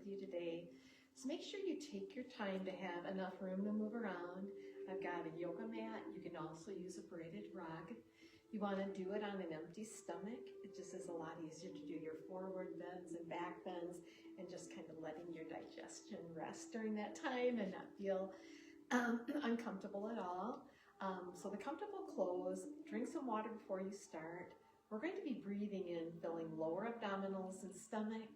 you today. So make sure you take your time to have enough room to move around. I've got a yoga mat. You can also use a braided rug. You want to do it on an empty stomach. It just is a lot easier to do your forward bends and back bends and just kind of letting your digestion rest during that time and not feel uncomfortable at all. So the comfortable clothes, drink some water before you start. We're going to be breathing in, filling lower abdominals and stomach.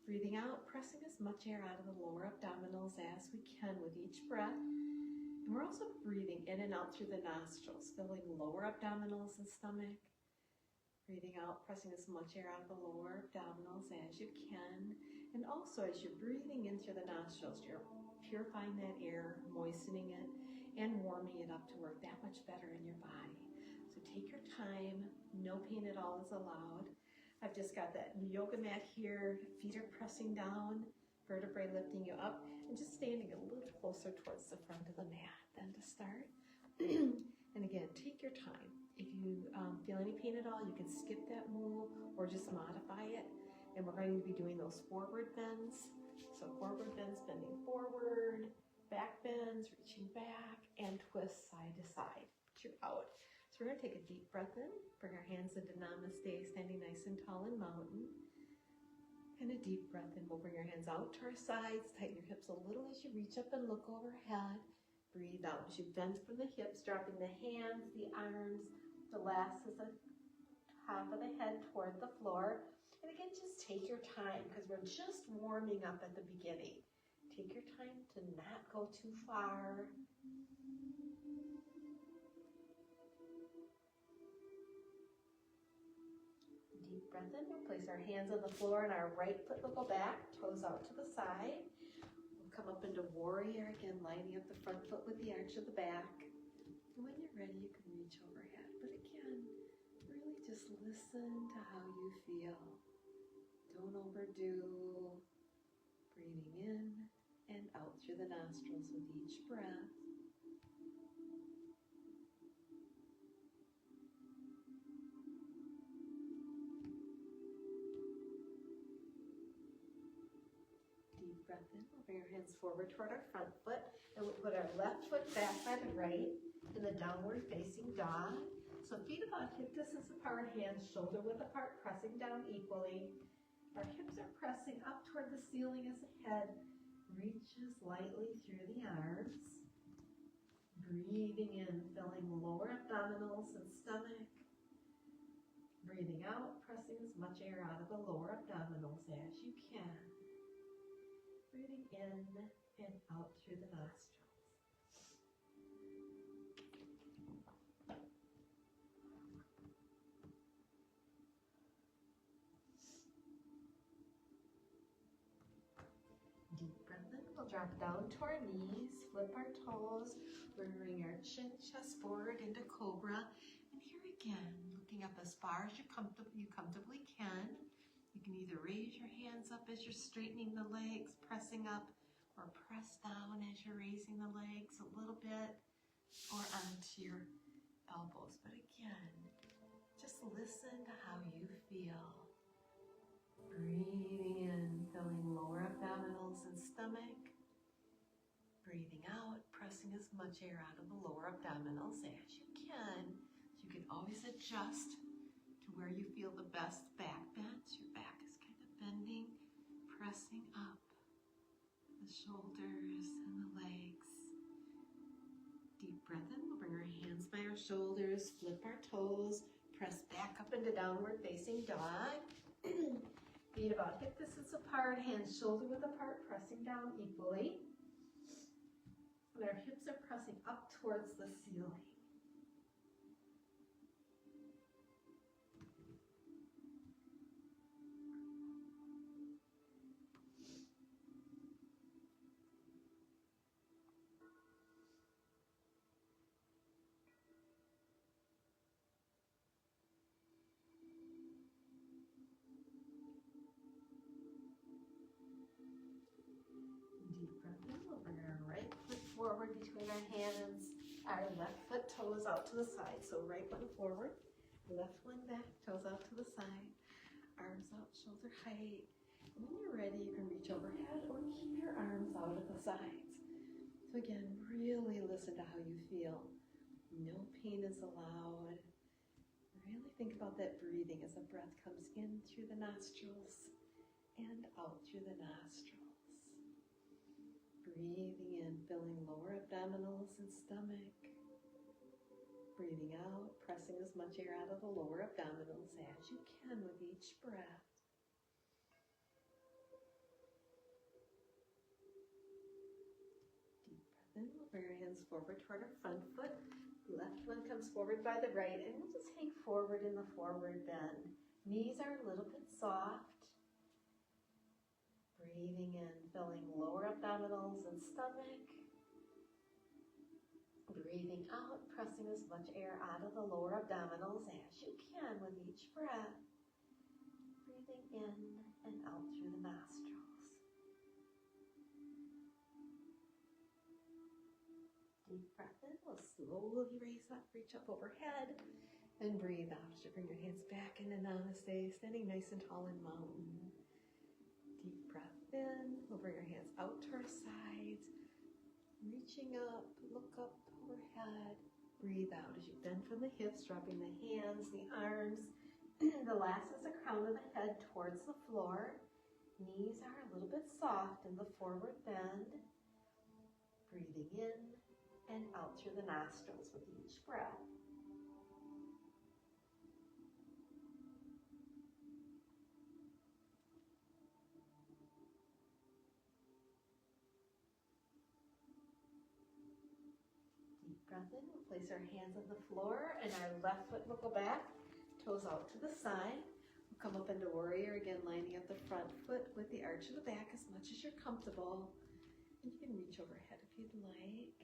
Breathing out, pressing as much air out of the lower abdominals as we can with each breath. And we're also breathing in and out through the nostrils, filling lower abdominals and stomach. Breathing out, pressing as much air out of the lower abdominals as you can. And also as you're breathing in through the nostrils, you're purifying that air, moistening it, and warming it up to work that much better in your body. So take your time, no pain at all is allowed. I've just got that yoga mat here, feet are pressing down, vertebrae lifting you up, and just standing a little closer towards the front of the mat then to start. And again, take your time. If you feel any pain at all, you can skip that move or just modify it. And we're going to be doing those forward bends. So forward bends, bending forward, back bends, reaching back, and twist side to side. Out. So we're going to take a deep breath in, bring our hands into Namaste, standing nice and tall and mountain. And a deep breath in. We'll bring our hands out to our sides, tighten your hips a little as you reach up and look overhead. Breathe out as you bend from the hips, dropping the hands, the arms, the last is the top of the head toward the floor. And again, just take your time because we're just warming up at the beginning. Take your time to not go too far. Deep breath in. We'll place our hands on the floor and our right foot will go back, toes out to the side. We'll come up into warrior, again lining up the front foot with the arch of the back. And when you're ready, you can reach overhead. But again, really just listen to how you feel. Don't overdo. Breathing in and out through the nostrils with each breath. Deep breath in. We'll bring our hands forward toward our front foot, and we'll put our left foot back by the right in the downward facing dog. So feet about hip distance apart, hands shoulder width apart, pressing down equally. Our hips are pressing up toward the ceiling as the head reaches lightly through the arms. Breathing in, filling lower abdominals and stomach. Breathing out, pressing as much air out of the lower abdominals as you can. Breathing in and out through the nostrils. Deep breath in. We'll drop down to our knees, flip our toes. We're going to bring our chin, chest forward into cobra. And here again, looking up as far as you comfortably can. You can either raise your hands up as you're straightening the legs, pressing up, or press down as you're raising the legs a little bit, or onto your elbows. But again, just listen to how you feel. Breathing in, filling lower abdominals and stomach. Breathing out, pressing as much air out of the lower abdominals as you can. You can always adjust to where you feel the best back bend. Your back is kind of bending, pressing up the shoulders and the legs. Deep breath in. We'll bring our hands by our shoulders, flip our toes, press back up into downward facing dog. Feet about hip distance apart, hands shoulder width apart, pressing down equally. And our hips are pressing up towards the ceiling. Forward between our hands, our left foot toes out to the side. So right one forward, left one back, toes out to the side, arms out shoulder height. When you're ready, you can reach overhead or keep your arms out at the sides. So again, really listen to how you feel. No pain is allowed. Really think about that breathing as the breath comes in through the nostrils and out through the nostrils. Breathing in, filling lower abdominals and stomach. Breathing out, pressing as much air out of the lower abdominals as you can with each breath. Deep breath in. We'll bring our hands forward toward our front foot. Left one comes forward by the right, and we'll just hang forward in the forward bend. Knees are a little bit soft. Breathing in, filling lower abdominals and stomach. Breathing out, pressing as much air out of the lower abdominals as you can with each breath. Breathing in and out through the nostrils. Deep breath in. We'll slowly raise up, reach up overhead, and breathe out as you bring your hands back into Namaste, standing nice and tall in mountain. Deep breath in. We'll bring our hands out to our sides, reaching up, look up overhead. Breathe out as you bend from the hips, dropping the hands, the arms. The last is the crown of the head towards the floor. Knees are a little bit soft in the forward bend. Breathing in and out through the nostrils with each breath. Breath in, we'll place our hands on the floor and our left foot will go back, toes out to the side. We'll come up into warrior, again lining up the front foot with the arch of the back as much as you're comfortable. And you can reach overhead if you'd like.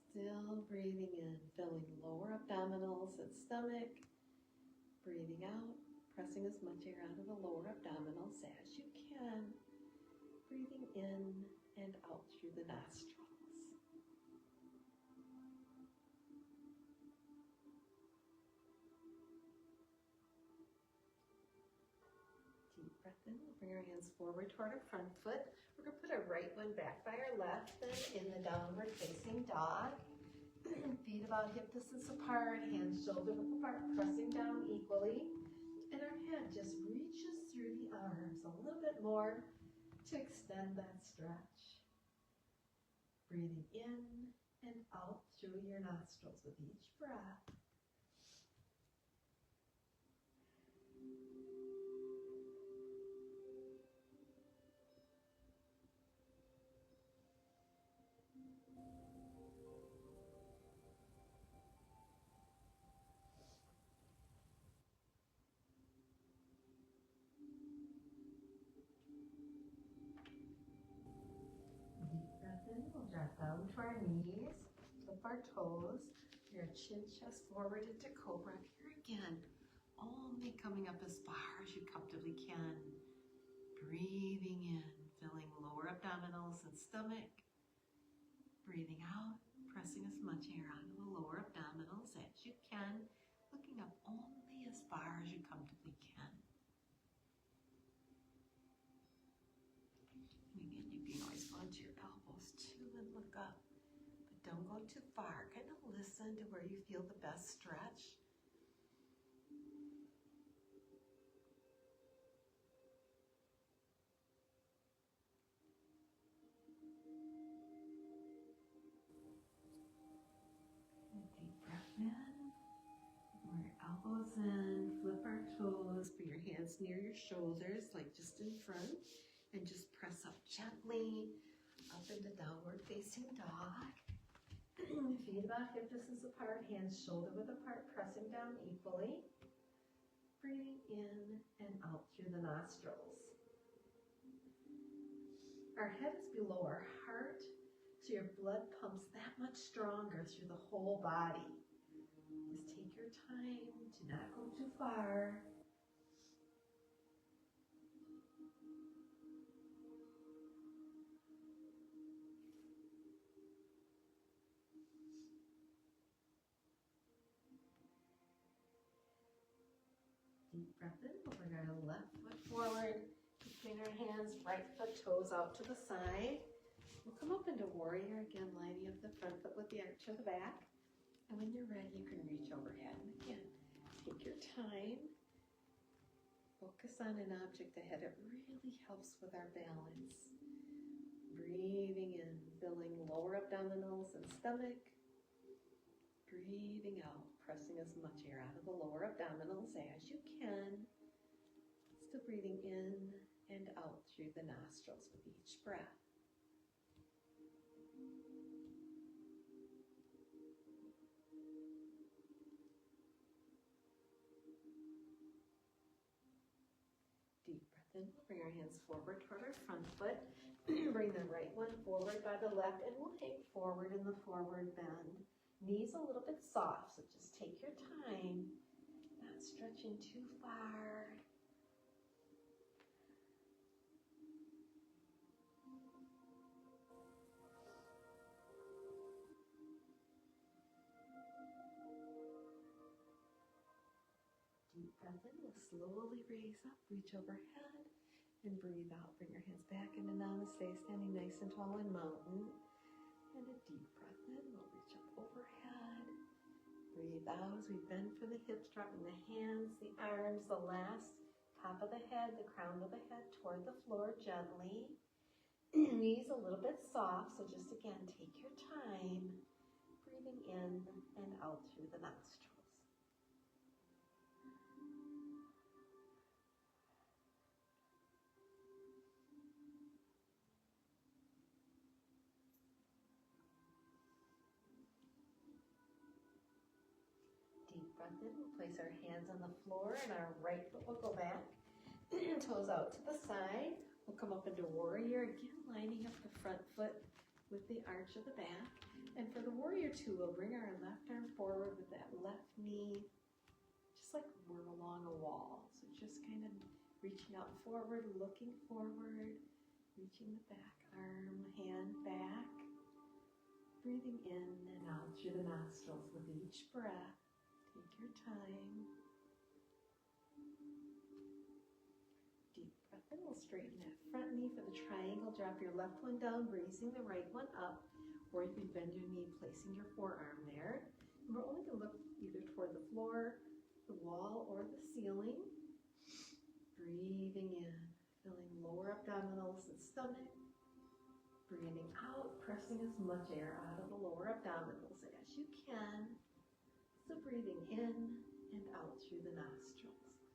Still breathing in, filling lower abdominals and stomach. Breathing out, pressing as much air out of the lower abdominals as you can. Breathing in and out through the nostrils. Breath in. We'll bring our hands forward toward our front foot. We're going to put our right one back by our left, then in the downward facing dog. Feet about hip distance apart, hands shoulder width apart, pressing down equally. And our head just reaches through the arms a little bit more to extend that stretch. Breathing in and out through your nostrils with each breath. We'll drop down to our knees, flip our toes, your chin chest forward into cobra. Here again, only coming up as far as you comfortably can. Breathing in, filling lower abdominals and stomach. Breathing out, pressing as much air out of the lower abdominals as you can, looking up only as far as you comfortably can. And again, you can always go into your elbows too and look up, but don't go too far. Kind of listen to where you feel the best stretch. Elbows in, flip our toes, bring your hands near your shoulders, like just in front, and just press up gently, up into downward facing dog. Feet about hip distance apart, hands shoulder width apart, pressing down equally. Breathing in and out through the nostrils. Our head is below our heart, so your blood pumps that much stronger through the whole body. Just take your time to not go too far. Deep breath in. We'll bring our left foot forward. Keep between our hands, right foot toes out to the side. We'll come up into warrior again, lining up the front foot with the arch of the back. And when you're ready, you can reach overhead. And again, take your time. Focus on an object ahead. It really helps with our balance. Breathing in, filling lower abdominals and stomach. Breathing out, pressing as much air out of the lower abdominals as you can. Still breathing in and out through the nostrils with each breath. Deep breath in. Bring our hands forward toward our front foot. Bring the right one forward by the left, and we'll hang forward in the forward bend. Knees a little bit soft, so just take your time, not stretching too far. Deep breath in, we'll slowly raise up, reach overhead, and breathe out. Bring your hands back into Namaste, standing nice and tall in mountain. And a deep breath in, we'll reach up overhead. Breathe out as we bend for the hips, dropping the hands, the arms, the last top of the head, the crown of the head toward the floor gently. Knees a little bit soft, so just again, take your time. Breathing in and out through the nostrils. Deep breath in, we'll place our hands on the floor and our right foot will go back. Toes out to the side. We'll come up into warrior again, lining up the front foot with the arch of the back. And for the warrior two, we'll bring our left arm forward with that left knee, just like we're along a wall. So just kind of reaching out forward, looking forward, reaching the back arm, hand back. Breathing in and out through the nostrils with each breath. Take your time. Deep breath in. We'll straighten that front knee for the triangle. Drop your left one down, raising the right one up. Or you can bend your knee, placing your forearm there. And we're only going to look either toward the floor, the wall, or the ceiling. Breathing in, filling lower abdominals and stomach. Breathing out, pressing as much air out of the lower abdominals as you can. So breathing in and out through the nostrils.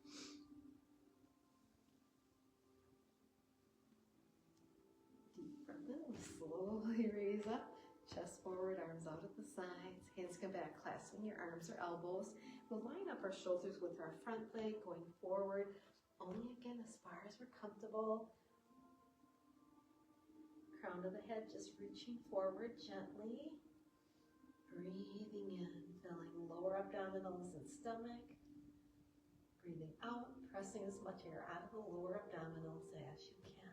Deep breath in, we'll slowly raise up, chest forward, arms out at the sides, hands come back, clasping your arms or elbows. We'll line up our shoulders with our front leg, going forward, only again as far as we're comfortable. Crown of the head just reaching forward gently. Breathing in, filling lower abdominals and stomach. Breathing out, pressing as much air out of the lower abdominals as you can.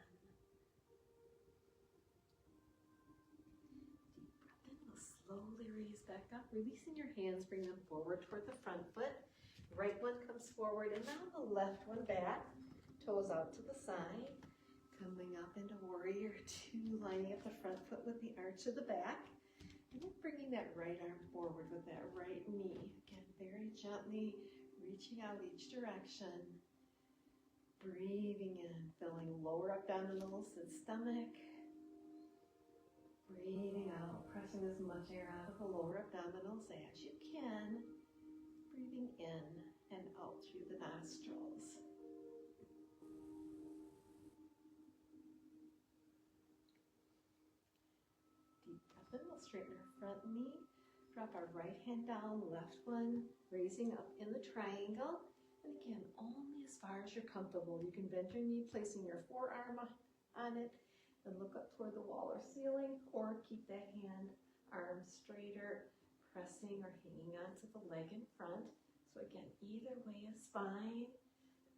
Deep breath in, we'll slowly raise back up. Releasing your hands, bring them forward toward the front foot. Right one comes forward, and now the left one back. Toes out to the side. Coming up into warrior two, lining up the front foot with the arch of the back. And then bringing that right arm forward with that right knee. Again, very gently reaching out each direction. Breathing in, filling lower abdominals and stomach. Breathing out, pressing as much air out of the lower abdominals as you can. Breathing in and out through the nostrils. Then we'll straighten our front knee, drop our right hand down, left one raising up in the triangle. And again, only as far as you're comfortable. You can bend your knee, placing your forearm on it, and look up toward the wall or ceiling, or keep that arm straighter, pressing or hanging onto the leg in front. So again, either way is fine.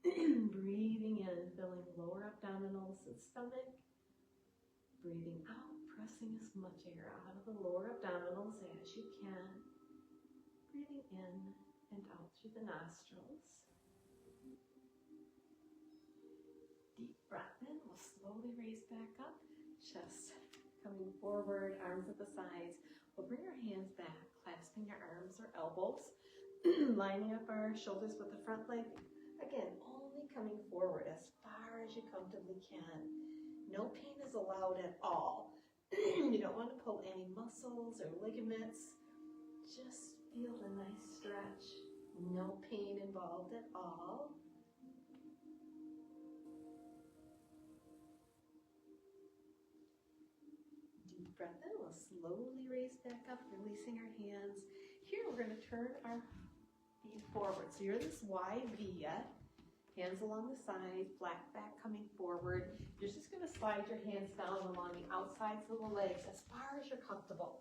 Breathing in, filling lower abdominals and stomach. Breathing out, pressing as much air out of the lower abdominals as you can. Breathing in and out through the nostrils. Deep breath in, we'll slowly raise back up, chest coming forward, arms at the sides. We'll bring our hands back, clasping our arms or elbows, lining up our shoulders with the front leg. Again, only coming forward as far as you comfortably can. No pain is allowed at all. You don't want to pull any muscles or ligaments. Just feel the nice stretch. No pain involved at all. Deep breath in. We'll slowly raise back up, releasing our hands. Here we're going to turn our feet forward. So you're in this wide V yet. Hands along the side, flat back coming forward. You're just going to slide your hands down along the outsides of the legs as far as you're comfortable.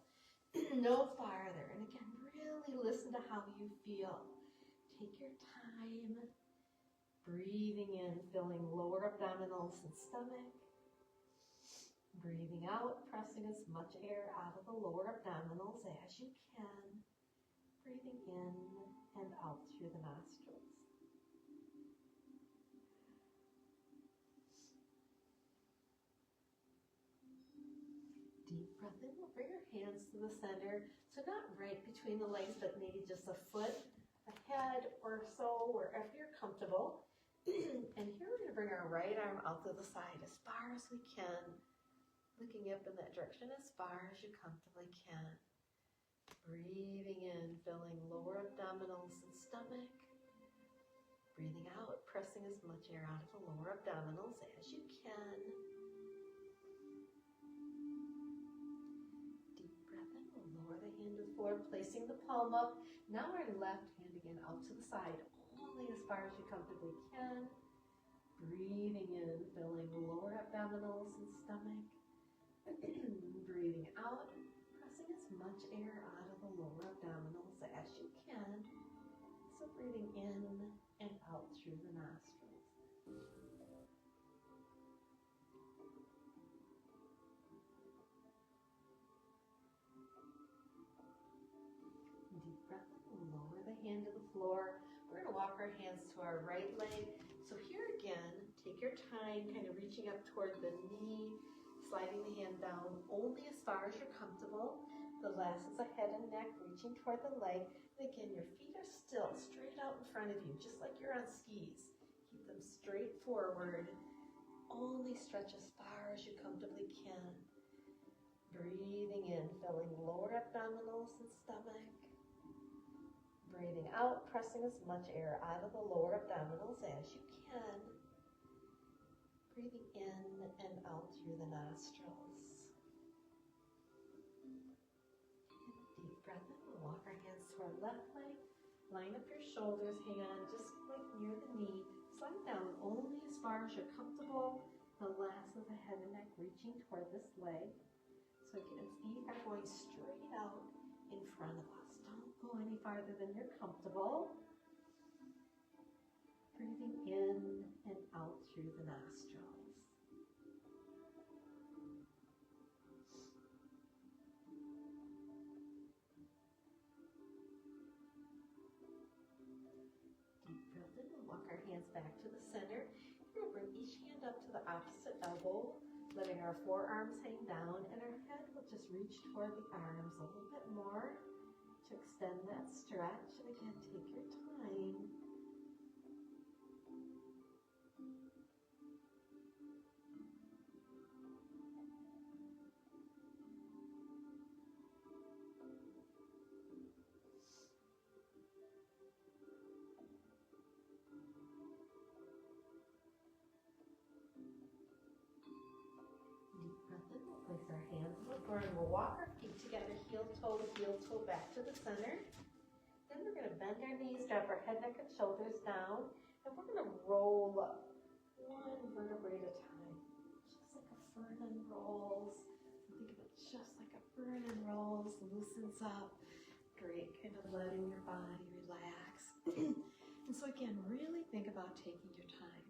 No farther. And again, really listen to how you feel. Take your time. Breathing in, filling lower abdominals and stomach. Breathing out, pressing as much air out of the lower abdominals as you can. Breathing in and out through the nostrils. Deep breath in. We'll bring our hands to the center. So not right between the legs, but maybe just a foot ahead or so, wherever you're comfortable. And here we're going to bring our right arm out to the side as far as we can. Looking up in that direction as far as you comfortably can. Breathing in, filling lower abdominals and stomach. Breathing out, pressing as much air out of the lower abdominals as you can. Forward, placing the palm up. Now our left hand again out to the side, only as far as you comfortably can. Breathing in, filling lower abdominals and stomach. Breathing out, pressing as much air out of the lower abdominals as you can. So breathing in and out through the nostrils. Deep breath in, lower the hand to the floor. We're going to walk our hands to our right leg. So here again, take your time, kind of reaching up toward the knee, sliding the hand down only as far as you're comfortable. The last is the head and neck, reaching toward the leg. And again, your feet are still straight out in front of you, just like you're on skis. Keep them straight forward. Only stretch as far as you comfortably can. Breathing in, filling lower abdominals and stomach. Breathing out, pressing as much air out of the lower abdominals as you can. Breathing in and out through the nostrils. Deep breath in. We'll walk our hands to our left leg. Line up your shoulders, hand just like near the knee. Slide down only as far as you're comfortable. The last of the head and neck reaching toward this leg. So again, feet are going straight out in front of us. Don't go any farther than you're comfortable. Breathing in and out through the nostrils. Deep breath in. We'll walk our hands back to the center. We're going to bring each hand up to the opposite elbow, letting our forearms hang down, and our head will just reach toward the arms a little bit more to extend that stretch. And again, take your time. Place our hands on the floor and we'll walk our feet together, heel toe back to the center. Then we're going to bend our knees, drop our head, neck, and shoulders down, and we're going to roll up one vertebrae at a time, just like a fern unrolls. Think of it just like a fern unrolls, loosens up. Great, kind of letting your body relax. And so again, really think about taking your time.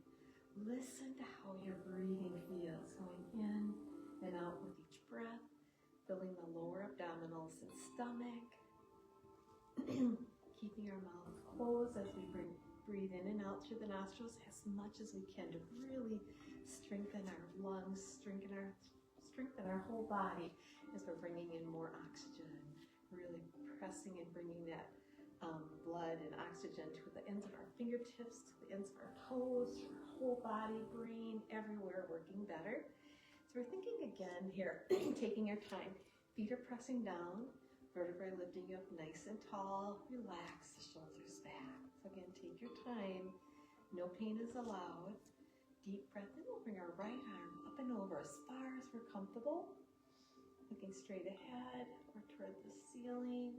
Listen to how your breathing feels, going in and out with each breath, filling the lower abdominals and stomach. Keeping our mouth closed as we bring breathe in and out through the nostrils as much as we can to really strengthen our lungs, strengthen our whole body as we're bringing in more oxygen, really pressing and bringing that blood and oxygen to the ends of our fingertips, to the ends of our toes, to our whole body, brain, everywhere working better. So we're thinking again here, taking our time. Feet are pressing down, vertebrae lifting you up nice and tall. Relax the shoulders back. So again, take your time. No pain is allowed. Deep breath in. We'll bring our right arm up and over as far as we're comfortable. Looking straight ahead or toward the ceiling.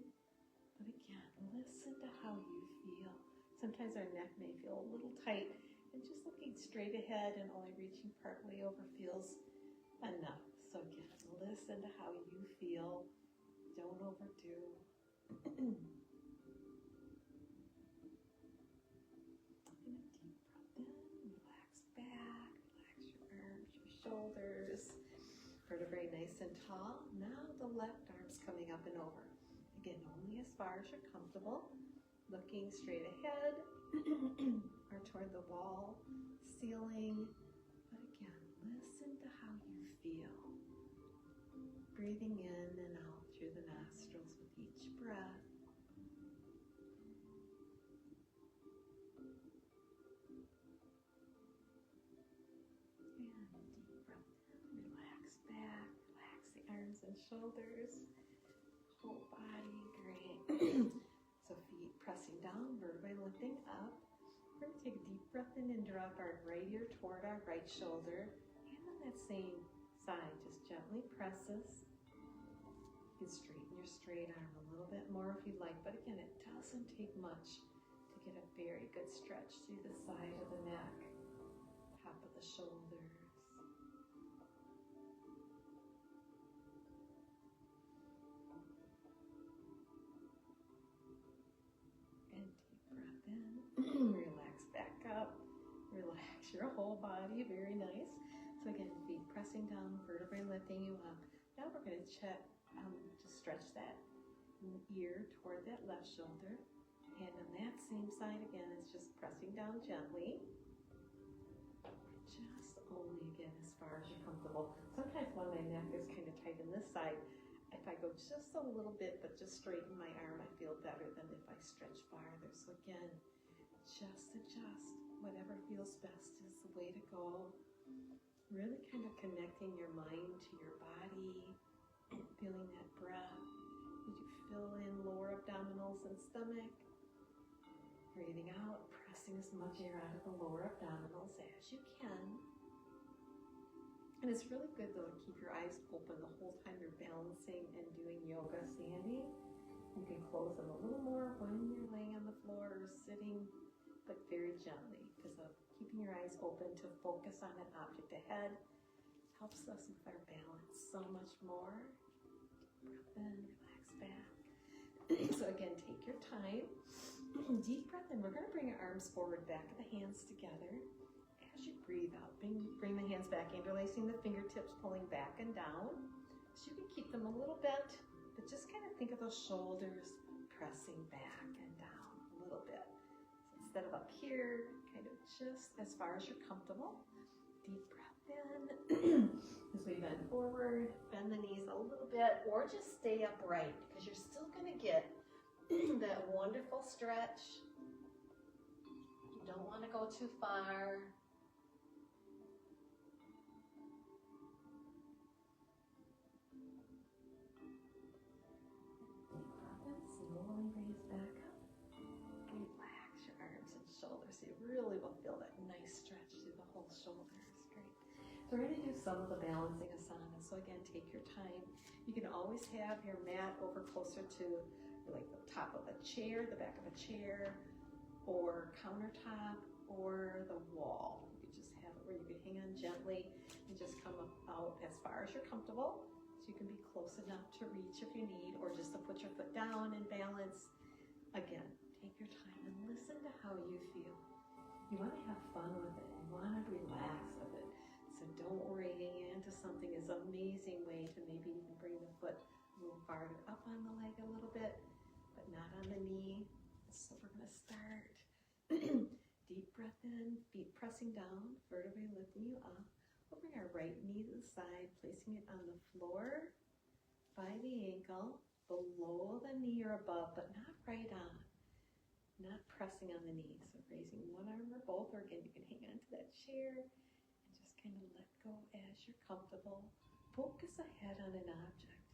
But again, listen to how you feel. Sometimes our neck may feel a little tight, and just looking straight ahead and only reaching partway over feels enough. So again, listen to how you feel. Don't overdo. And a deep breath in. Relax back. Relax your arms, your shoulders. Vertebrae nice and tall. Now the left arm's coming up and over. Again, only as far as you're comfortable. Looking straight ahead or toward the wall, ceiling. But again, listen to how you feel. Breathing in and out through the nostrils with each breath. And deep breath in. Relax back. Relax the arms and shoulders. Whole body. Great. So feet pressing down, vertebrae lifting up. We're going to take a deep breath in and drop our right ear toward our right shoulder. And on that same side, just gently presses. You can straighten your straight arm a little bit more if you'd like, but again, it doesn't take much to get a very good stretch through the side of the neck, top of the shoulders. And deep breath in. Relax back up. Relax your whole body. Very nice. So again, feet pressing down, vertebrae lifting you up. Now we're going to just stretch that ear toward that left shoulder. And on that same side again, it's just pressing down gently. Just only again as far as you're comfortable. Sometimes when my neck is kind of tight on this side, if I go just a little bit, but just straighten my arm, I feel better than if I stretch farther. So again, just adjust. Whatever feels best is the way to go. Really kind of connecting your mind to your body, feeling that breath. As you fill in lower abdominals and stomach. Breathing out, pressing as much air out of the lower abdominals as you can. And it's really good though to keep your eyes open the whole time you're balancing and doing yoga standing. You can close them a little more when you're laying on the floor or sitting, but very gently, because of keeping your eyes open to focus on an object ahead helps us with our balance so much more. Breath in, relax back. So again, take your time. Deep breath in. We're going to bring our arms forward, back of the hands together. As you breathe out, bring the hands back, interlacing the fingertips, pulling back and down. So you can keep them a little bent, but just kind of think of those shoulders pressing back and down a little bit. So instead of up here, kind of just as far as you're comfortable. Deep breath in. As we bend forward, bend the knees a little bit, or just stay upright, because you're still going to get that wonderful stretch. You don't want to go too far. Deep breath in, slowly raise back up. Relax your arms and shoulders so you really will feel that nice stretch through the whole shoulders. Great. So we're going to do some of the balancing asana. So again, take your time. You can always have your mat over closer to like the top of a chair, the back of a chair, or countertop, or the wall. You could just have it where you can hang on gently and just come out as far as you're comfortable. So you can be close enough to reach if you need, or just to put your foot down and balance. Again, take your time and listen to how you feel. You want to have fun with it. You want to relax with it. So don't worry, hanging into something is an amazing way to maybe even bring the foot a little farther up on the leg a little bit, but not on the knee. So we're going to start breath in, feet pressing down, vertebrae lifting you up. We'll bring our right knee to the side, placing it on the floor by the ankle, below the knee or above, but not right on. Not pressing on the knee. So raising one arm or both, or again, you can hang on to that chair and just kind of let go as you're comfortable. Focus ahead on an object.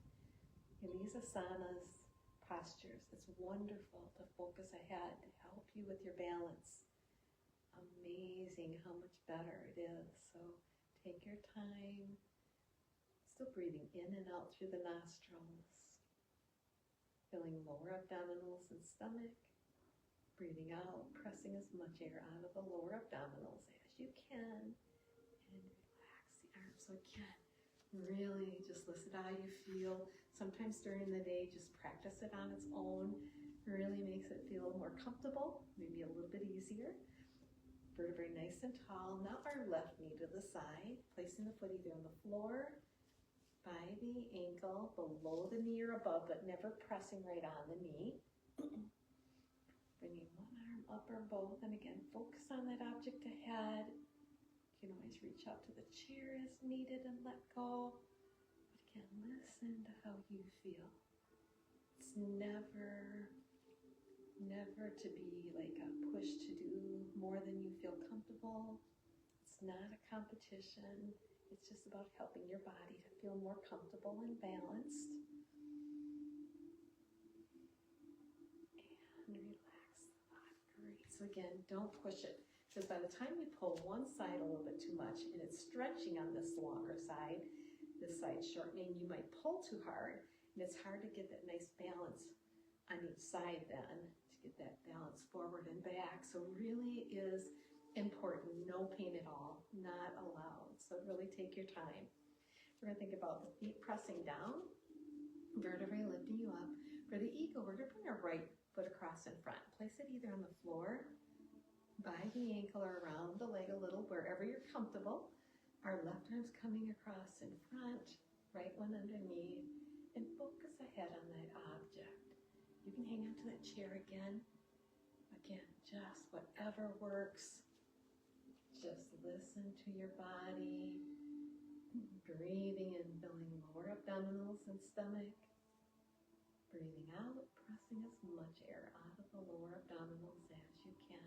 In these asanas, postures, it's wonderful to focus ahead to help you with your balance. Amazing how much better it is. So take your time. Still breathing in and out through the nostrils. Filling lower abdominals and stomach. Breathing out, pressing as much air out of the lower abdominals as you can. And relax the arms. So again, really just listen to how you feel. Sometimes during the day, just practice it on its own. Really makes it feel more comfortable, maybe a little bit easier. Vertebrae nice and tall. Now our left knee to the side, placing the foot either on the floor, by the ankle, below the knee or above, but never pressing right on the knee. Bringing one arm up or both, and again, focus on that object ahead. You can always reach out to the chair as needed and let go. But again, listen to how you feel. It's never to be like a push to do more than you feel comfortable. It's not a competition. It's just about helping your body to feel more comfortable and balanced. And relax the body. Great. So again, don't push it. Because by the time you pull one side a little bit too much and it's stretching on this longer side, this side shortening, you might pull too hard. And it's hard to get that nice balance on each side then, to get that balance forward and back. So really is important. No pain at all. Not allowed. So really take your time. We're going to think about the feet pressing down, vertebrae lifting you up. For the ego, we're going to bring our right foot across in front. Place it either on the floor, by the ankle, or around the leg a little, wherever you're comfortable. Our left arm's coming across in front, right one underneath, and focus ahead on that object. You can hang on to that chair again. Again, just whatever works. Just listen to your body. Breathing in, filling lower abdominals and stomach. Breathing out, pressing as much air out of the lower abdominals as you can.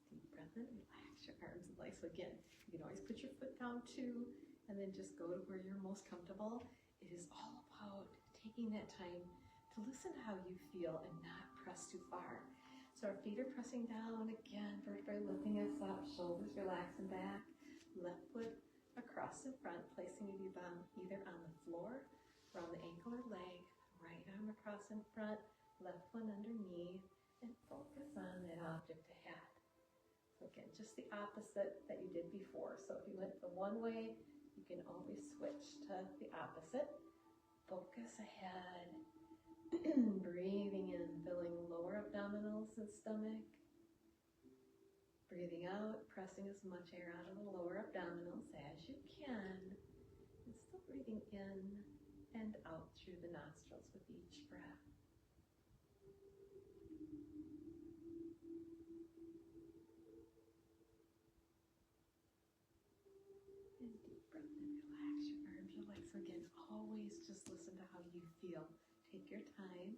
Deep breath in, relax your arms and legs. So again, you can always put your foot down too, and then just go to where you're most comfortable. It is all about taking that time to listen to how you feel and not press too far. So our feet are pressing down again, vertebrae lifting us up, shoulders relaxing back, left foot across in front, placing it either on the floor, around the ankle or leg, right arm across in front, left one underneath, and focus on that object ahead. So again, just the opposite that you did before. So if you went the one way, you can always switch to the opposite. Focus ahead. Breathing in, filling lower abdominals and stomach. Breathing out, pressing as much air out of the lower abdominals as you can. And still breathing in and out through the nostrils with each breath. And deep breath in, relax your arms, your legs. So again, always just listen to how you feel. Take your time.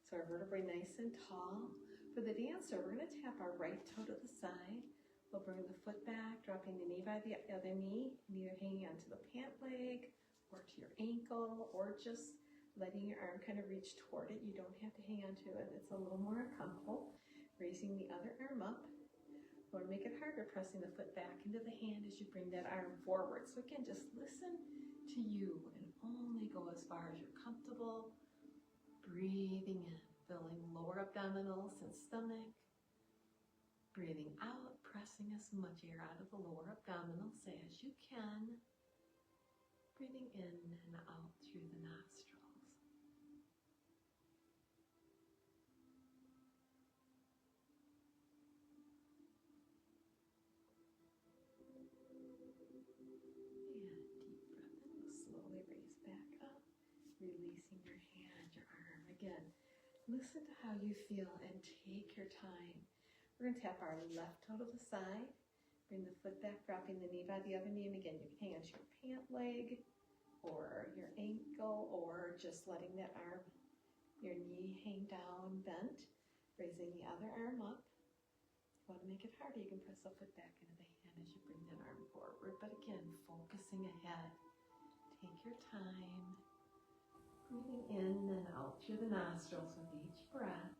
So our vertebrae nice and tall. For the dancer, we're going to tap our right toe to the side. We'll bring the foot back, dropping the knee by the other knee, and either hanging onto the pant leg or to your ankle, or just letting your arm kind of reach toward it. You don't have to hang onto it. It's a little more uncomfortable. Raising the other arm up. You want to make it harder, pressing the foot back into the hand as you bring that arm forward. So again, just listen to you and only go as far as you're comfortable. Breathing in, filling lower abdominals and stomach. Breathing out, pressing as much air out of the lower abdominals as you can. Breathing in and out through the nostrils. And deep Releasing your hand, your arm. Again, listen to how you feel and take your time. We're going to tap our left toe to the side. Bring the foot back, dropping the knee by the other knee. And again, you can hang onto your pant leg or your ankle, or just letting that arm, your knee hang down, bent. Raising the other arm up. If you want to make it harder, you can press the foot back into the hand as you bring that arm forward. But again, focusing ahead. Take your time. Breathing in and out through the nostrils with each breath.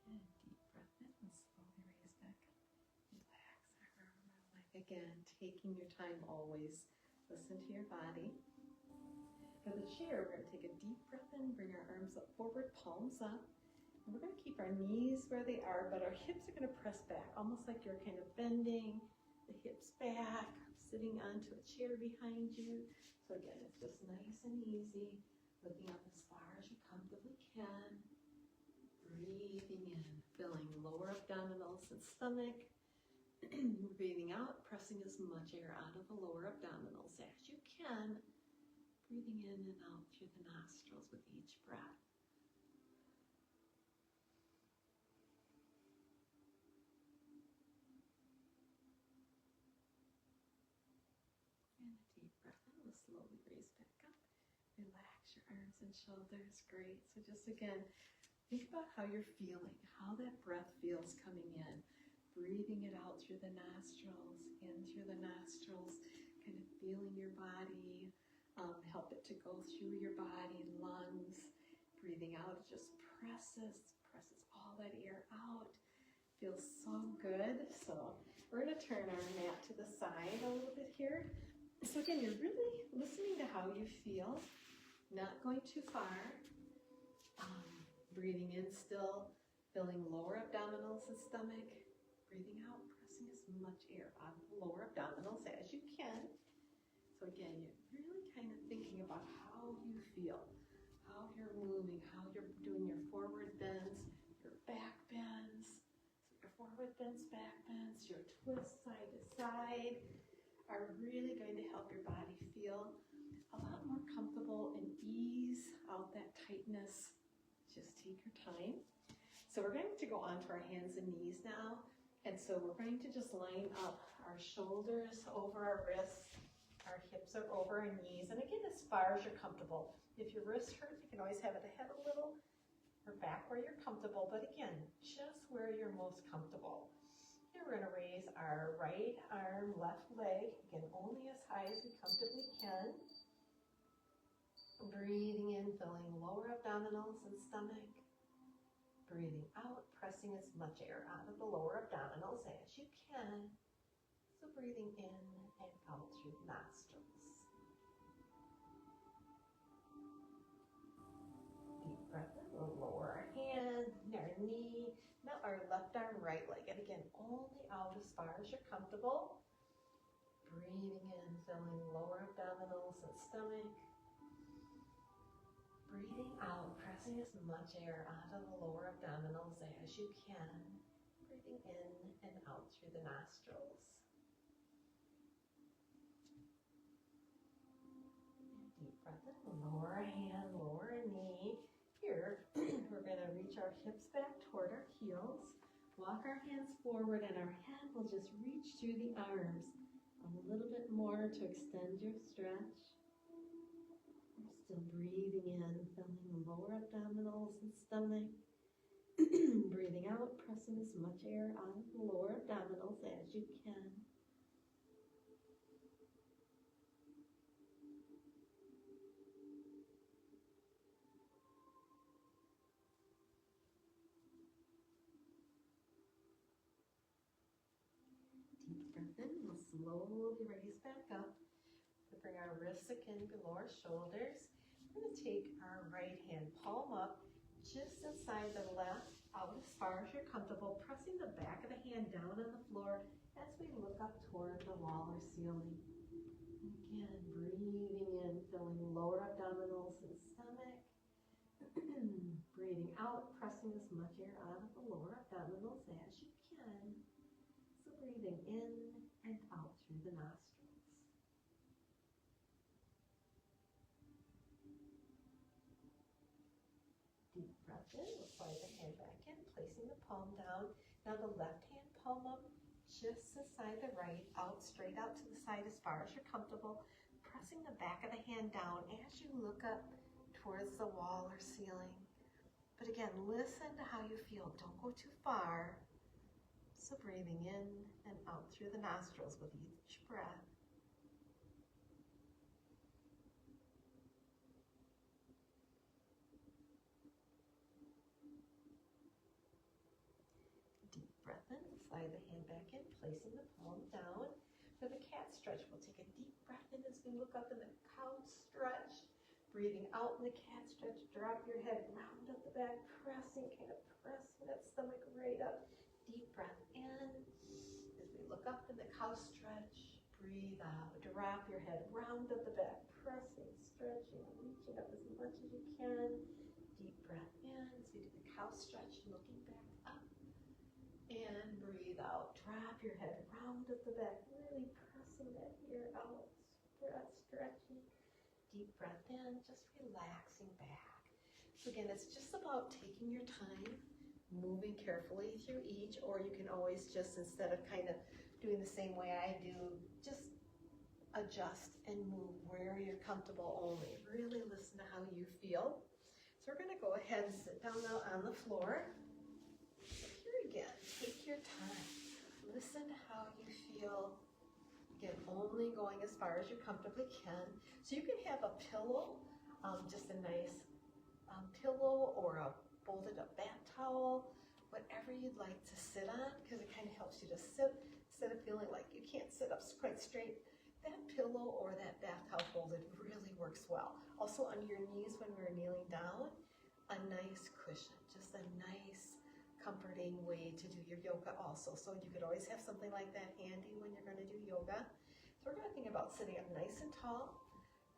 And deep breath in and slowly raise back up. Relax our arm, our leg. Again, taking your time always. Listen to your body. For the chair, we're going to take a deep breath in, bring our arms up forward, palms up. And we're going to keep our knees where they are, but our hips are going to press back, almost like you're kind of bending the hips back, sitting onto a chair behind you. So again, it's just nice and easy, looking up as far as you comfortably can. Breathing in, filling lower abdominals and stomach. Breathing out, pressing as much air out of the lower abdominals as you can. Breathing in and out through the nostrils with each breath. And a deep breath in. We'll slowly raise back up. Relax your arms and shoulders. Great. So just again, think about how you're feeling, how that breath feels coming in. Breathing it out through the nostrils, in through the nostrils, kind of feeling your body. Help it to go through your body, lungs. Breathing out, it just presses all that air out. Feels so good. So we're going to turn our mat to the side a little bit here. So again, you're really listening to how you feel, not going too far. Breathing in still, filling lower abdominals and stomach. Breathing out, pressing as much air out of the lower abdominals as you can. So again, you're really kind of thinking about how you feel, how you're moving, how you're doing your forward bends, your back bends. So your forward bends, back bends, your twists side to side are really going to help your body feel a lot more comfortable and ease out that tightness. Just take your time. So we're going to go onto our hands and knees now. And so we're going to just line up our shoulders over our wrists. Our hips are over our knees. And again, as far as you're comfortable. If your wrist hurts, you can always have it ahead a little or back where you're comfortable. But again, just where you're most comfortable. Here we're going to raise our right arm, left leg. Again, only as high as we comfortably can. Breathing in, filling lower abdominals and stomach. Breathing out, pressing as much air out of the lower abdominals as you can. So breathing in and out through the nostrils. Deep breath in, we'll lower our hand, our knee, now our left arm, right leg. And again, only out as far as you're comfortable. Breathing in, filling lower abdominals and stomach. Breathing out, pressing as much air out of the lower abdominals as you can. Breathing in and out through the nostrils. And deep breath in, lower hand, lower knee. Here, we're going to reach our hips back toward our heels. Walk our hands forward and our head will just reach through the arms a little bit more to extend your stretch. Still breathing in, filling the lower abdominals and stomach. Breathing out, pressing as much air out of the lower abdominals as you can. Deep breath in, we'll slowly raise back up. We'll bring our wrists again below our shoulders. We're going to take our right hand palm up just inside the left, out as far as you're comfortable, pressing the back of the hand down on the floor as we look up toward the wall or ceiling. And again, breathing in, filling lower abdominals and Breathing out, pressing as much air out of the lower abdominals as you can. So breathing in and out through the nostrils. Deep breath in. We'll slide the hand back in, placing the palm down. Now the left hand palm up just beside the right, out, straight out to the side as far as you're comfortable. Pressing the back of the hand down as you look up towards the wall or ceiling. But again, listen to how you feel. Don't go too far. So breathing in and out through the nostrils with each breath. Deep breath in. Slide the hand back in, placing the palm down. For the cat stretch, we'll take a deep breath in as we look up in the cow stretch. Breathing out in the cat stretch, drop your head, round up the back, pressing that stomach right up. Deep breath in. As we look up in the cow stretch, breathe out, drop your head, round up the back, pressing, stretching, reaching up as much as you can. Deep breath in as we do the cow stretch, looking back up. And breathe out, drop your head, round up the back, really pressing that ear out, stretching. Deep breath in, just relaxing back. So again, it's just about taking your time, moving carefully through each, or you can always just, instead of kind of doing the same way I do, just adjust and move where you're comfortable only. Really listen to how you feel. So we're going to go ahead and sit down now on the floor. Here again, take your time. Listen to how you feel. Again, only going as far as you comfortably can. So you can have a pillow, just a nice pillow or a folded up bath towel, whatever you'd like to sit on, because it kind of helps you to sit instead of feeling like you can't sit up quite straight. That pillow or that bath towel folded really works well. Also under your knees when we're kneeling down, a nice cushion, just a nice comforting way to do your yoga also. So you could always have something like that handy when you're going to do yoga. So we're going to think about sitting up nice and tall.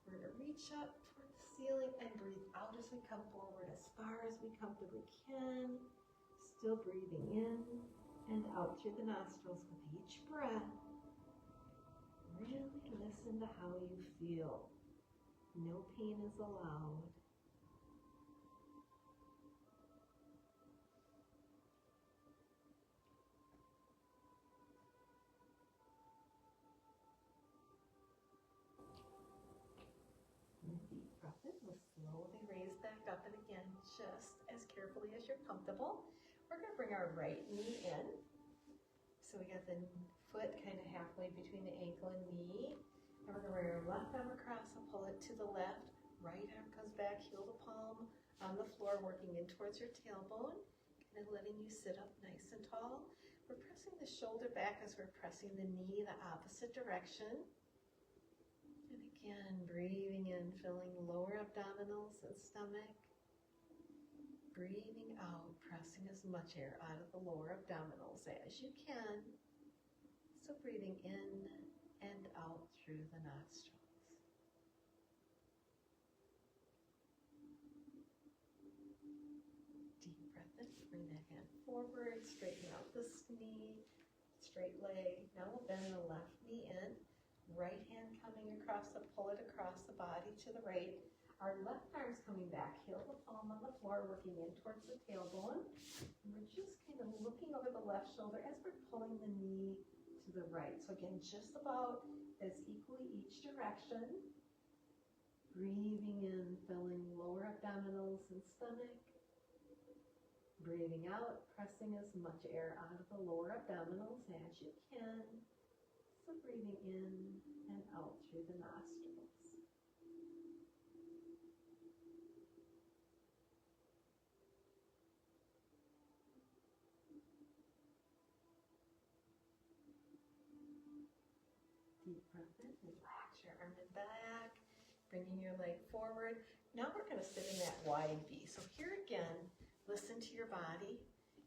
We're going to reach up toward the ceiling and breathe out as we come forward as far as we comfortably can. Still breathing in and out through the nostrils with each breath. Really listen to how you feel. No pain is allowed. Deep breath in. We'll slowly raise back up, and again, just as carefully as you're comfortable. We're going to bring our right knee in. So we got the foot kind of halfway between the ankle and knee. And we're going to bring our left arm across and pull it to the left. Right arm comes back, heel to palm on the floor, working in towards your tailbone. Kind of letting you sit up nice and tall. We're pressing the shoulder back as we're pressing the knee the opposite direction. And again, breathing in, filling lower abdominals and stomach. Breathing out, pressing as much air out of the lower abdominals as you can. So breathing in and out through the nostrils. Deep breath in, bring that hand forward, straighten out this knee, straight leg. Now we'll bend the left knee in. Right hand coming across, pull it across the body to the right. Our left arm's coming back, heel to palm on the floor, working in towards the tailbone. And we're just kind of looking over the left shoulder as we're pulling the knee to the right. So again, just about as equally each direction. Breathing in, filling lower abdominals and stomach. Breathing out, pressing as much air out of the lower abdominals as you can. So breathing in and out through the nostrils. Deep breath in, relax your arm and back, bringing your leg forward. Now we're going to sit in that wide V. So here again, listen to your body.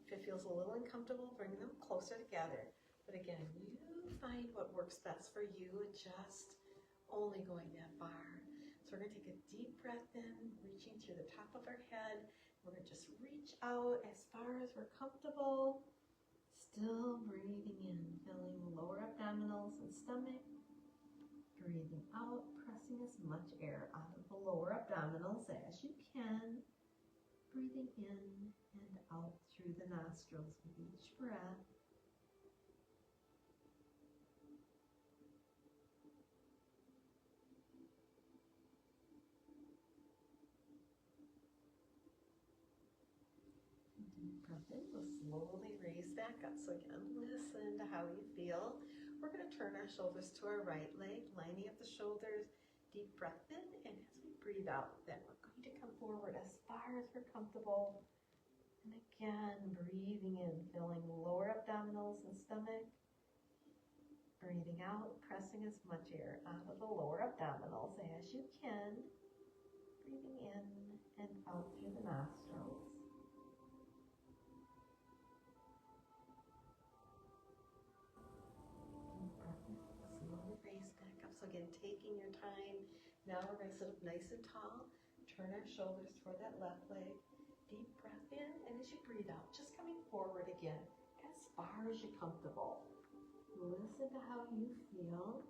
If it feels a little uncomfortable, bring them closer together. But again, you find what works best for you, and just only going that far. So So we're going to take a deep breath in, reaching through the top of our head. We're going to just reach out as far as we're comfortable. Still breathing in, filling lower abdominals and stomach. Breathing out, pressing as much air out of the lower abdominals as you can. Breathing in and out through the nostrils with each breath. Deep breath in, we'll slowly raise back up. So again, listen to how you feel. We're going to turn our shoulders to our right leg, lining up the shoulders. Deep breath in, and as we breathe out, then we're going to come forward as far as we're comfortable. And again, breathing in, filling lower abdominals and stomach. Breathing out, pressing as much air out of the lower abdominals as you can. Breathing in and out through the nostrils. Deep breath in, slowly raise back up. So again, taking your time. Now we're going to sit up nice and tall. Turn our shoulders toward that left leg. Deep breath in, and as you breathe out, just coming forward again, as far as you're comfortable. Listen to how you feel.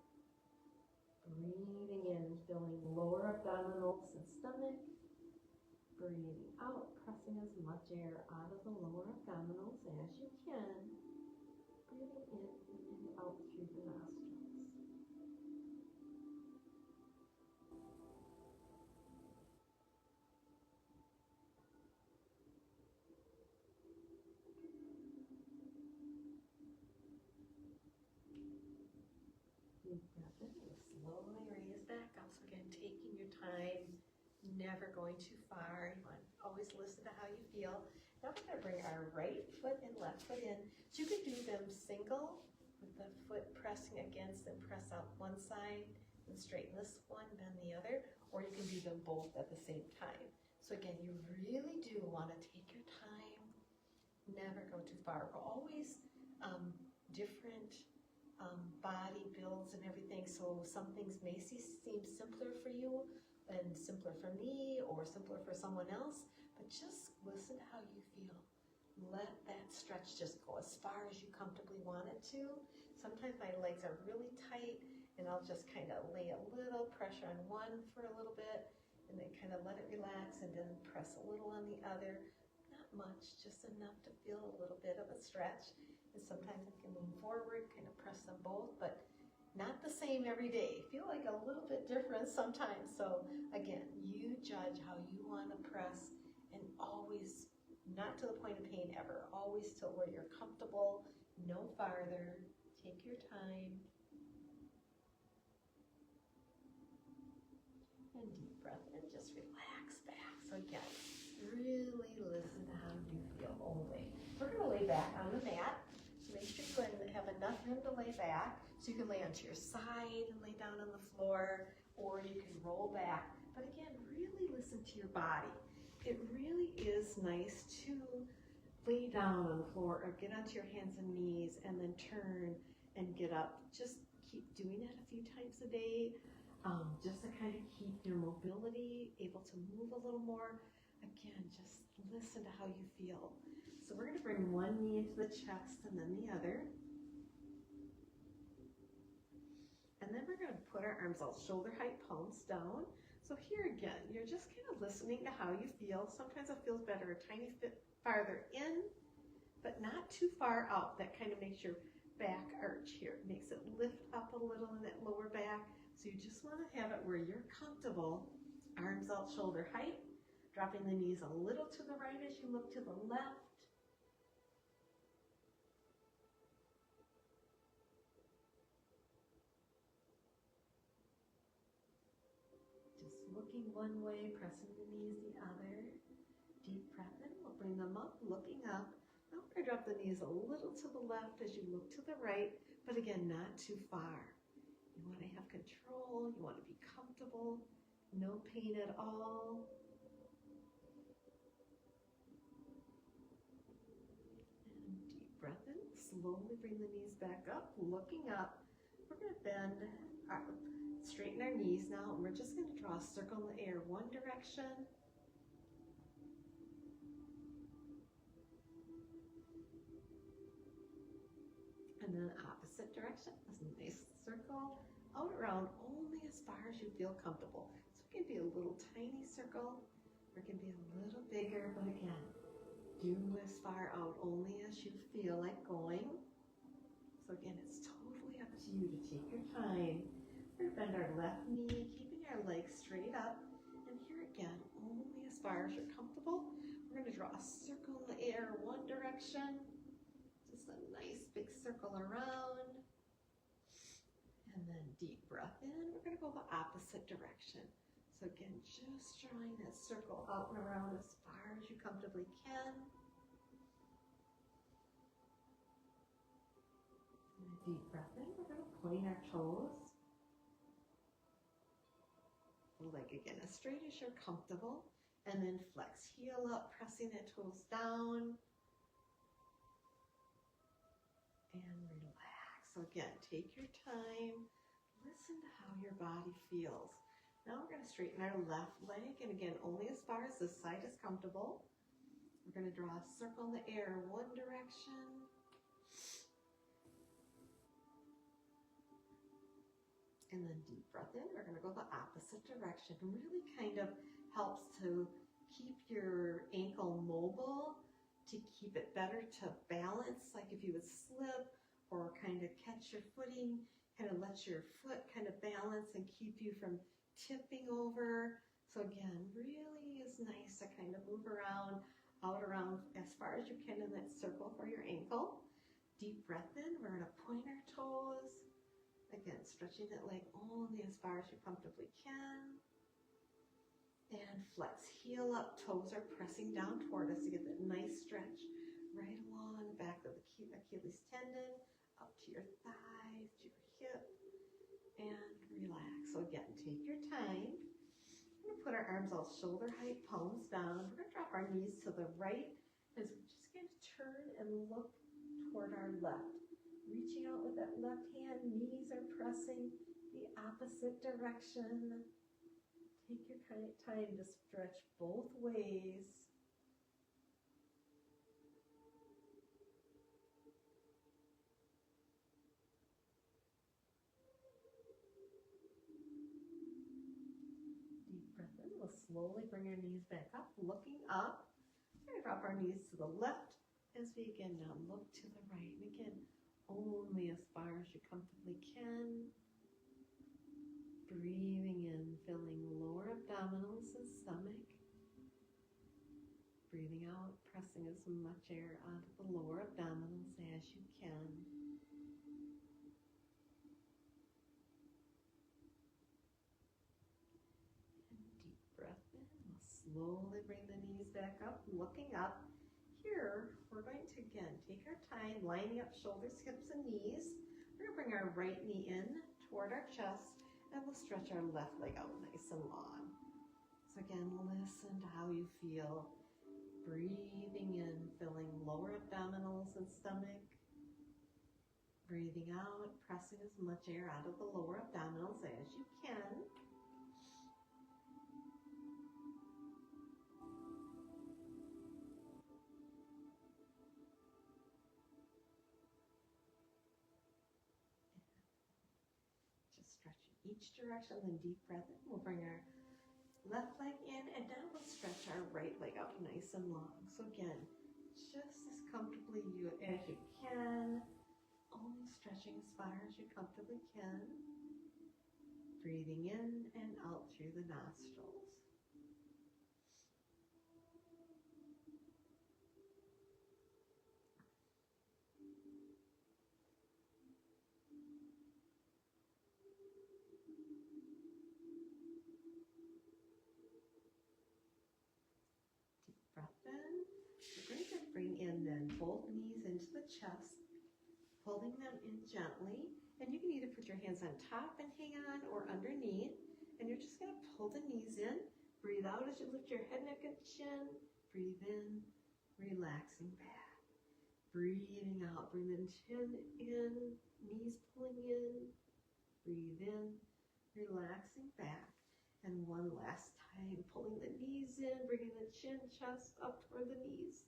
Breathing in, filling lower abdominals and stomach. Breathing out, pressing as much air out of the lower abdominals as you can. Breathing in and out through the nostrils. Deep breath in, slowly raise back up. So again, taking your time, never going too far. You want to always listen to how you feel. Now we're going to bring our right foot and left foot in. So you can do them single, with the foot pressing against and press out one side, and straighten this one, bend the other, or you can do them both at the same time. So again, you really do want to take your time, never go too far. We're always different body builds and everything, so some things may seem simpler for you and simpler for me or simpler for someone else, but just listen to how you feel. Let that stretch just go as far as you comfortably want it to. Sometimes my legs are really tight and I'll just kind of lay a little pressure on one for a little bit and then kind of let it relax and then press a little on the other. Not much, just enough to feel a little bit of a stretch. And sometimes I can lean forward, kind of press them both, but not the same every day. Feel like a little bit different sometimes. So again, you judge how you want to press, and always not to the point of pain ever. Always till where you're comfortable, no farther. Take your time. And deep breath in, just relax back. So again, really listen to how you feel only. We're going to lay back on the mat. Make sure you have enough room to lay back, so you can lay onto your side and lay down on the floor, or you can roll back. But again, really listen to your body. It really is nice to lay down on the floor or get onto your hands and knees and then turn and get up. Just keep doing that a few times a day, just to kind of keep your mobility, able to move a little more. Again, just listen to how you feel. So we're going to bring one knee into the chest and then the other. And then we're going to put our arms out shoulder height, palms down. So here again, you're just kind of listening to how you feel. Sometimes it feels better a tiny bit farther in, but not too far out. That kind of makes your back arch here. It makes it lift up a little in that lower back. So you just want to have it where you're comfortable. Arms out shoulder height, dropping the knees a little to the right as you look to the left. Looking one way, pressing the knees the other. Deep breath in, we'll bring them up, looking up. Now we're going to drop the knees a little to the left as you look to the right, but again, not too far. You want to have control, you want to be comfortable, no pain at all. And deep breath in, slowly bring the knees back up, looking up. We're going to bend, straighten our knees. knees now, and we're just going to draw a circle in the air one direction. And then opposite direction. This nice circle out around only as far as you feel comfortable. So it can be a little tiny circle, or it can be a little bigger, but again, do as far out only as you feel like going. So again, it's totally up to you to take your time. We're going to bend our left knee, keeping our legs straight up. And here again, only as far as you're comfortable. We're going to draw a circle in the air one direction. Just a nice big circle around. And then deep breath in. We're going to go the opposite direction. So again, just drawing that circle out and around as far as you comfortably can. Deep breath in. We're going to point our toes. Leg again as straight as you're comfortable. And then flex, heel up, pressing the toes down. And relax. So again, take your time. Listen to how your body feels. Now we're going to straighten our left leg. And again, only as far as this side is comfortable. We're going to draw a circle in the air one direction. And then deep breath in. We're going to go the opposite direction. It really kind of helps to keep your ankle mobile, to keep it better to balance, like if you would slip or kind of catch your footing, kind of let your foot kind of balance and keep you from tipping over. So again, really is nice to kind of move around, out around as far as you can in that circle for your ankle. Deep breath in. We're going to point our toes. Again, stretching that leg only as far as you comfortably can. And flex, heel up, toes are pressing down toward us to get that nice stretch right along the back of the Achilles tendon, up to your thighs, to your hip, and relax. So again, take your time. We're going to put our arms all shoulder height, palms down. We're going to drop our knees to the right as we're just going to turn and look toward our left. Reaching out with that left hand, knees are pressing the opposite direction. Take your time to stretch both ways. Deep breath in. We'll slowly bring our knees back up, looking up. We're going to drop our knees to the left as we again now look to the right. And again, only as far as you comfortably can. Breathing in, filling lower abdominals and stomach. Breathing out, pressing as much air out of the lower abdominals as you can. And deep breath in. We'll slowly bring the knees back up, looking up. Here, we're going to again take our time, lining up shoulders, hips, and knees. We're going to bring our right knee in toward our chest, and we'll stretch our left leg out nice and long. So again, listen to how you feel. Breathing in, filling lower abdominals and stomach. Breathing out, pressing as much air out of the lower abdominals as you can. Each direction, then deep breath in. We'll bring our left leg in, and now we'll stretch our right leg out nice and long. So again, just as comfortably as you can, only stretching as far as you comfortably can. Breathing in and out through the nostrils. Bring in then both knees into the chest, holding them in gently. And you can either put your hands on top and hang on or underneath. And you're just going to pull the knees in. Breathe out as you lift your head, neck, and chin. Breathe in, relaxing back. Breathing out, bring the chin in, knees pulling in. Breathe in, relaxing back. And one last time, pulling the knees in, bringing the chin, chest up toward the knees.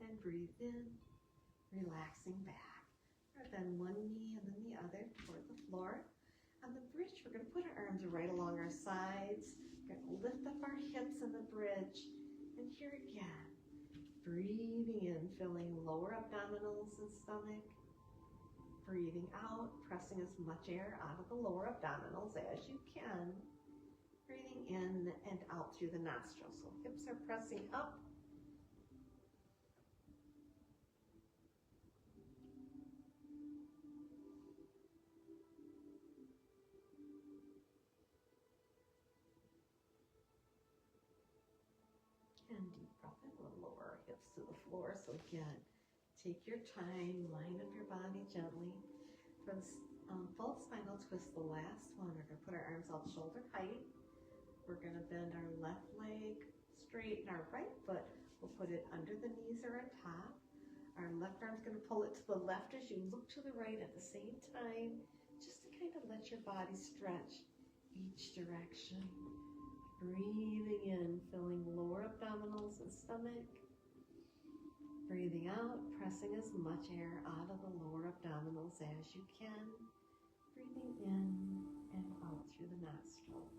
And breathe in, relaxing back. Or bend one knee and then the other toward the floor. On the bridge, we're going to put our arms right along our sides. We're going to lift up our hips in the bridge. And here again, breathing in, filling lower abdominals and stomach. Breathing out, pressing as much air out of the lower abdominals as you can. Breathing in and out through the nostrils. So hips are pressing up. And deep breath in. We'll lower our hips to the floor. So again, take your time, line up your body gently. For the full spinal twist, the last one, we're going to put our arms out shoulder height. We're going to bend our left leg straight and our right foot, we'll put it under the knees or on top. Our left arm's going to pull it to the left as you look to the right at the same time, just to kind of let your body stretch each direction. Breathing in, filling lower abdominals and stomach. Breathing out, pressing as much air out of the lower abdominals as you can. Breathing in and out through the nostrils.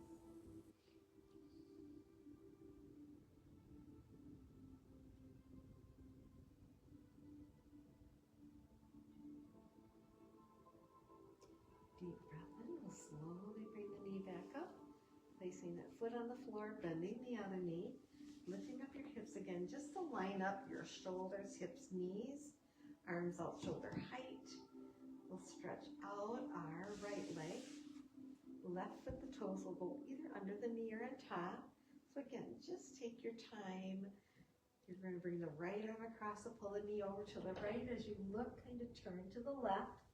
Deep breath in. We'll slowly bring the knee back up. Placing that foot on the floor, bending the other knee. Lifting up your hips again, just to line up your shoulders, hips, knees. Arms out shoulder height. We'll stretch out our right leg. Left foot, the toes will go either under the knee or on top. So again, just take your time. You're going to bring the right arm across and pull the knee over to the right as you look, kind of turn to the left.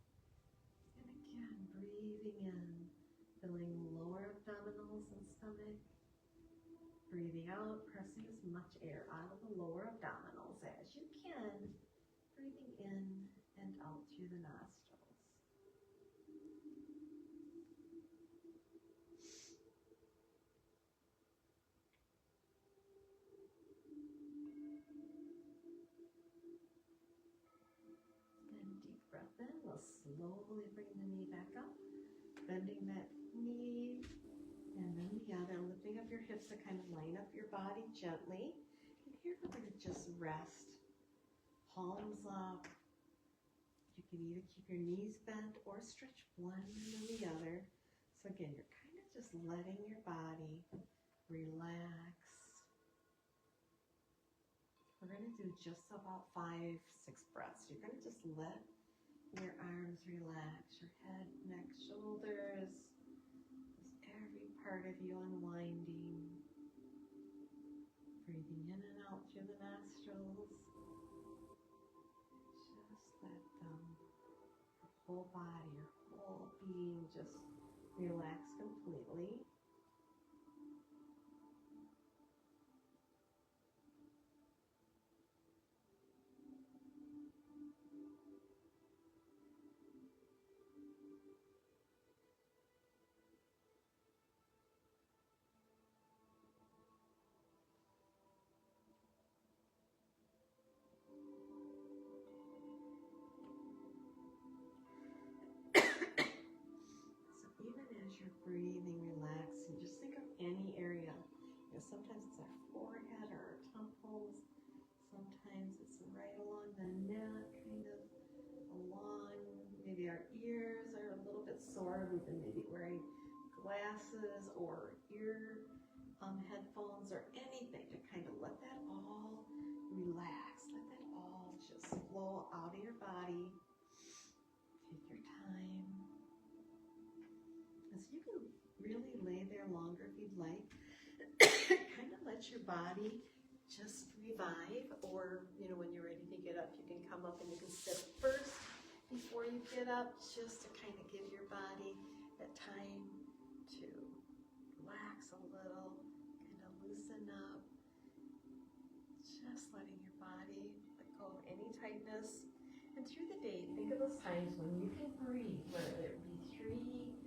And again, breathing in, filling lower abdominals and stomach. Breathing out, pressing as much air out of the lower abdominals as you can. Breathing in and out through the nostrils. And deep breath in. We'll slowly bring the knee back up. Bending that knee. And then the other, lifting up your hips to kind of line up your body gently. And here we're going to just rest. Palms up. You can either keep your knees bent or stretch one and then the other. So again, you're kind of just letting your body relax. We're going to do just about 5-6 breaths. You're going to just let your arms relax, your head, neck, shoulders. Every part of you unwinding. Breathing in and out through the nostrils. Just let them, your whole body, your whole being just relax completely. Breathing, relaxing. Just think of any area. You know, sometimes it's our forehead or our temples. Sometimes it's right along the neck, kind of along. Maybe our ears are a little bit sore. We've been maybe wearing glasses or ear headphones or anything to kind of let that all relax. Let that all just flow out of your body. Take your time. So you can really lay there longer if you'd like. Kind of let your body just revive, or when you're ready to get up, you can come up and you can sit first before you get up, just to kind of give your body that time to relax a little, kind of loosen up, just letting your body let go of any tightness. And through the day, think of those times when you can breathe, whether it be 3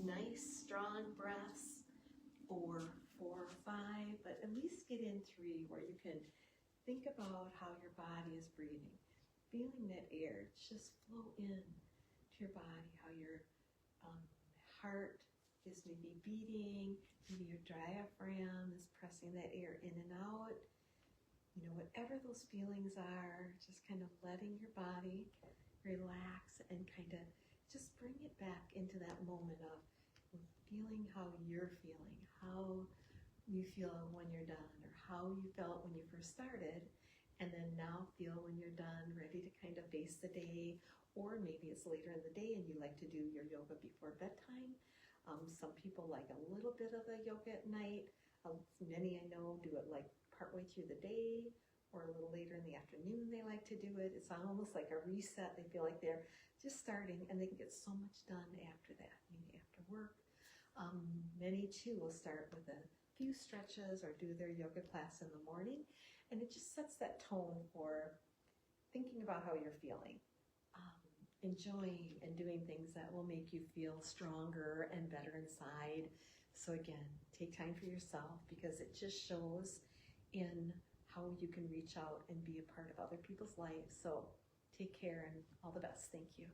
nice, strong long breaths or 4 or 5, but at least get in 3 where you can think about how your body is breathing, feeling that air just flow in to your body, how your heart is maybe beating, maybe your diaphragm is pressing that air in and out. You know, whatever those feelings are, just kind of letting your body relax and kind of just bring it back into that moment of feeling how you're feeling, how you feel when you're done, or how you felt when you first started, and then now feel when you're done, ready to kind of face the day, or maybe it's later in the day and you like to do your yoga before bedtime. Some people like a little bit of the yoga at night. Many I know do it like partway through the day, or a little later in the afternoon they like to do it. It's almost like a reset. They feel like they're just starting and they can get so much done after that, maybe after work. Many too will start with a few stretches or do their yoga class in the morning, and it just sets that tone for thinking about how you're feeling, enjoying and doing things that will make you feel stronger and better inside. So again, take time for yourself, because it just shows in how you can reach out and be a part of other people's lives. So take care and all the best. Thank you.